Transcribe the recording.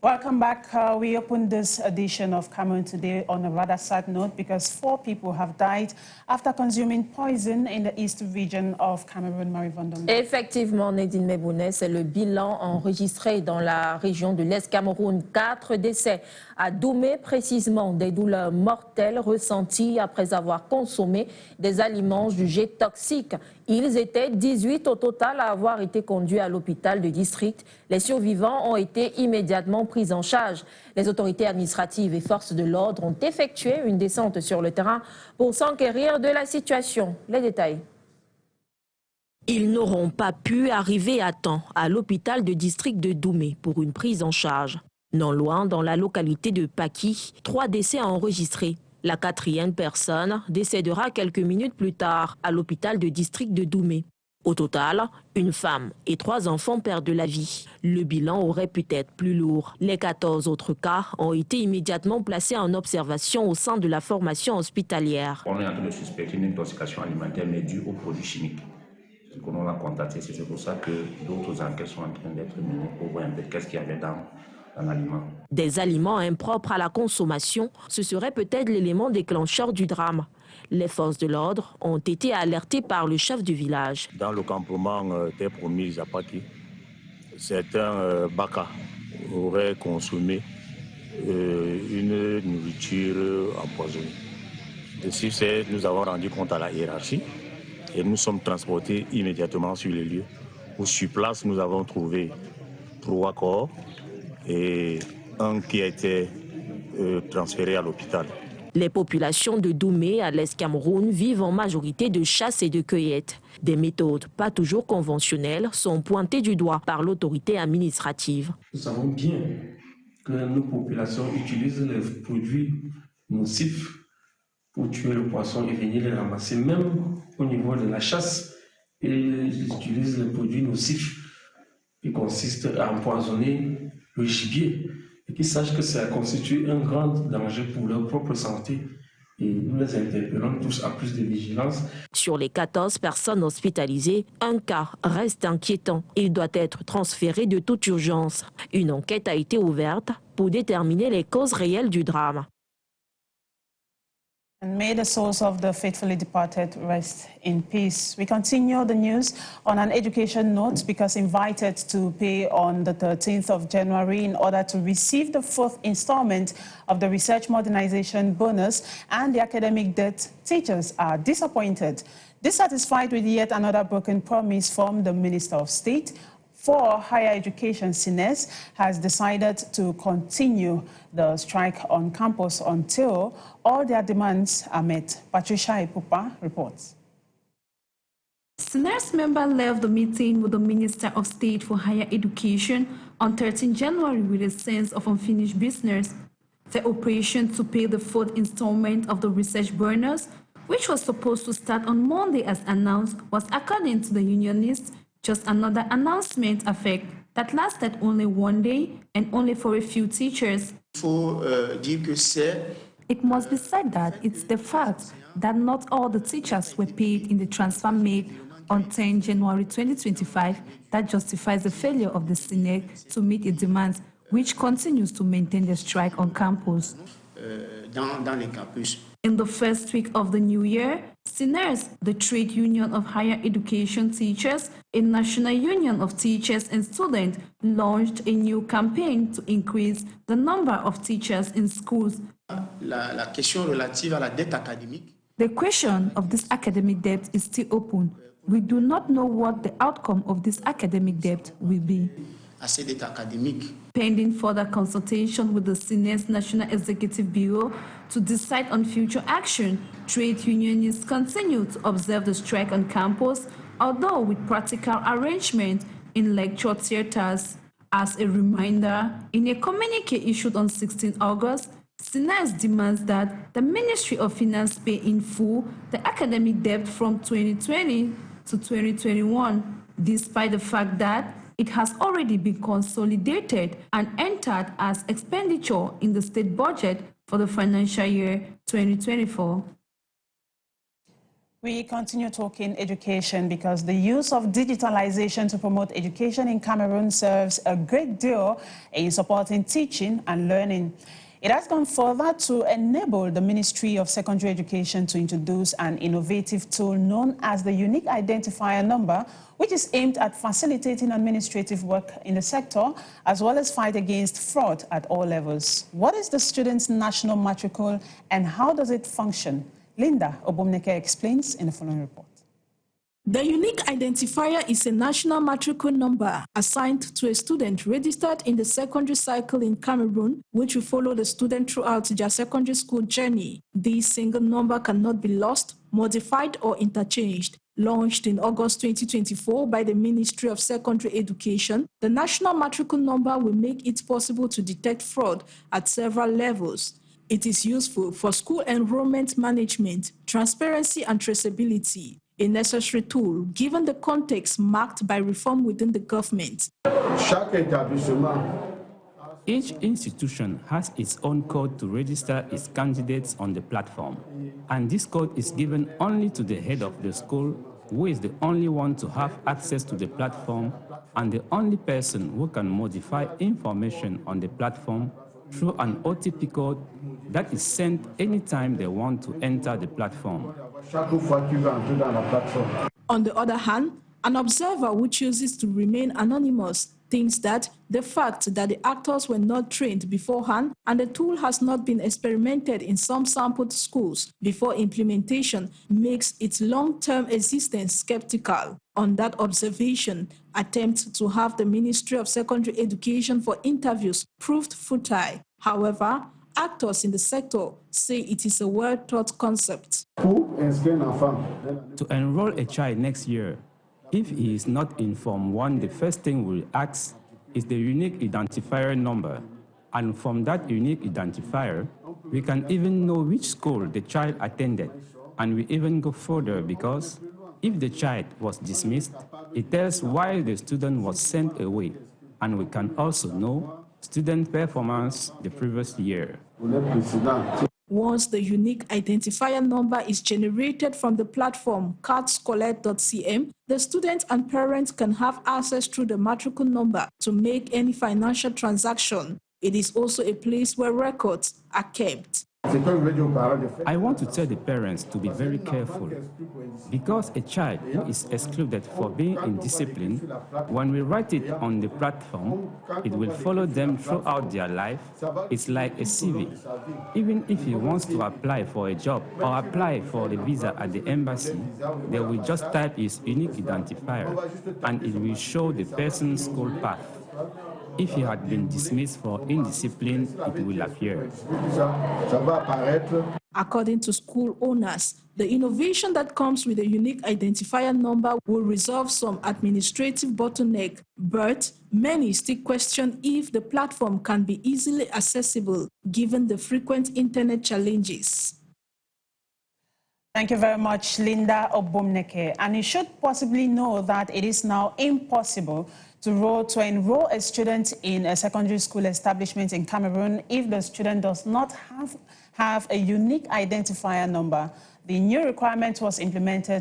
Welcome back. We opened this edition of Cameroon today on a rather sad note because 4 people have died after consuming poison in the east region of Cameroon, Marie-Vondom. Effectivement, Nedine Mebounet, c'est le bilan enregistré dans la région de l'Est Cameroun. 4 décès à Doumé, précisément des douleurs mortelles ressenties après avoir consommé des aliments jugés toxiques. Ils étaient 18 au total à avoir été conduits à l'hôpital de district. Les survivants ont été immédiatement pris en charge. Les autorités administratives et forces de l'ordre ont effectué une descente sur le terrain pour s'enquérir de la situation. Les détails. Ils n'auront pas pu arriver à temps à l'hôpital de district de Doumé pour une prise en charge. Non loin, dans la localité de Paki, 3 décès enregistrés. La 4e personne décédera quelques minutes plus tard à l'hôpital de district de Doumé. Au total, une femme et 3 enfants perdent la vie. Le bilan aurait pu être plus lourd. Les 14 autres cas ont été immédiatement placés en observation au sein de la formation hospitalière. On est en train de suspecter une intoxication alimentaire mais due aux produits chimiques. Ce qu'on a constaté, c'est pour ça que d'autres enquêtes sont en train d'être menées pour voir un peu qu'est-ce qu'il y avait dans l'aliment. Des aliments impropres à la consommation, ce serait peut-être l'élément déclencheur du drame. Les forces de l'ordre ont été alertées par le chef du village. Dans le campement des promis à Paki, certains Baka auraient consommé une nourriture empoisonnée. De ce fait, nous avons rendu compte à la hiérarchie et nous sommes transportés immédiatement sur les lieux où sur place nous avons trouvé 3 corps et un qui a été transféré à l'hôpital. Les populations de Doumé à l'Est Cameroun vivent en majorité de chasse et de cueillette. Des méthodes pas toujours conventionnelles sont pointées du doigt par l'autorité administrative. Nous savons bien que nos populations utilisent les produits nocifs pour tuer le poisson et venir les ramasser. Même au niveau de la chasse, ils utilisent les produits nocifs qui consistent à empoisonner le gibier. Et qu'ils sachent que ça constitue un grand danger pour leur propre santé. Et nous les interpellons tous à plus de vigilance. Sur les 14 personnes hospitalisées, un cas reste inquiétant. Il doit être transféré de toute urgence. Une enquête a été ouverte pour déterminer les causes réelles du drame. And may the souls of the faithfully departed rest in peace. We continue the news on an education note because invited to pay on the 13th of January in order to receive the 4th installment of the research modernization bonus and the academic debt, teachers are disappointed. Dissatisfied with yet another broken promise from the Minister of State for Higher Education, SINES, has decided to continue the strike on campus until all their demands are met. Patricia Ipupa reports. SINES member left the meeting with the Minister of State for Higher Education on 13 January with a sense of unfinished business. The operation to pay the 4th installment of the research bonus, which was supposed to start on Monday as announced, was, according to the unionists, just another announcement effect that lasted only 1 day and only for a few teachers. It must be said that it's the fact that not all the teachers were paid in the transfer made on 10 January 2025 that justifies the failure of the SINES to meet its demands, which continues to maintain the strike on campus. In the first week of the new year, SINES, the Trade Union of Higher Education Teachers, a national union of teachers and students, launched a new campaign to increase the number of teachers in schools. The question of this academic debt is still open. We do not know what the outcome of this academic debt will be. Pending further consultation with the SINES National Executive Bureau to decide on future action, trade unionists continue to observe the strike on campus, although with practical arrangement in lecture theaters. As a reminder, in a communique issued on 16 August, SINES demands that the Ministry of Finance pay in full the academic debt from 2020 to 2021, despite the fact that it has already been consolidated and entered as expenditure in the state budget for the financial year 2024. We continue talking education because the use of digitalization to promote education in Cameroon serves a great deal in supporting teaching and learning. It has gone further to enable the Ministry of Secondary Education to introduce an innovative tool known as the Unique Identifier Number, which is aimed at facilitating administrative work in the sector, as well as fight against fraud at all levels. What is the student's national matricule and how does it function? Linda Obumneke explains in the following report. The unique identifier is a national matricule number assigned to a student registered in the secondary cycle in Cameroon, which will follow the student throughout their secondary school journey. This single number cannot be lost, modified, or interchanged. Launched in August 2024 by the Ministry of Secondary Education, the national matricule number will make it possible to detect fraud at several levels. It is useful for school enrollment management, transparency, and traceability, a necessary tool given the context marked by reform within the government. Each institution has its own code to register its candidates on the platform, and this code is given only to the head of the school, who is the only one to have access to the platform and the only person who can modify information on the platform through an OTP code that is sent anytime they want to enter the platform. On the other hand, an observer who chooses to remain anonymous thinks that the fact that the actors were not trained beforehand and the tool has not been experimented in some sampled schools before implementation makes its long-term existence skeptical. On that observation, attempts to have the Ministry of Secondary Education for interviews proved futile. However, actors in the sector say it is a well-thought concept. To enroll a child next year, if he is not in Form 1, the first thing we'll ask is the unique identifier number. And from that unique identifier, we can even know which school the child attended. And we even go further because if the child was dismissed, it tells why the student was sent away. And we can also know student performance the previous year. Once the unique identifier number is generated from the platform cardscollect.cm, the students and parents can have access through the matricule number to make any financial transaction. It is also a place where records are kept. I want to tell the parents to be very careful because a child who is excluded for being indisciplined, when we write it on the platform, it will follow them throughout their life. It's like a CV. Even if he wants to apply for a job or apply for a visa at the embassy, they will just type his unique identifier and it will show the person's school path. If he had been dismissed for indiscipline, it will appear. According to school owners, the innovation that comes with a unique identifier number will resolve some administrative bottleneck, but many still question if the platform can be easily accessible given the frequent internet challenges. Thank you very much, Linda Obumneke. And you should possibly know that it is now impossible to enroll a student in a secondary school establishment in Cameroon if the student does not have a unique identifier number. The new requirement was implemented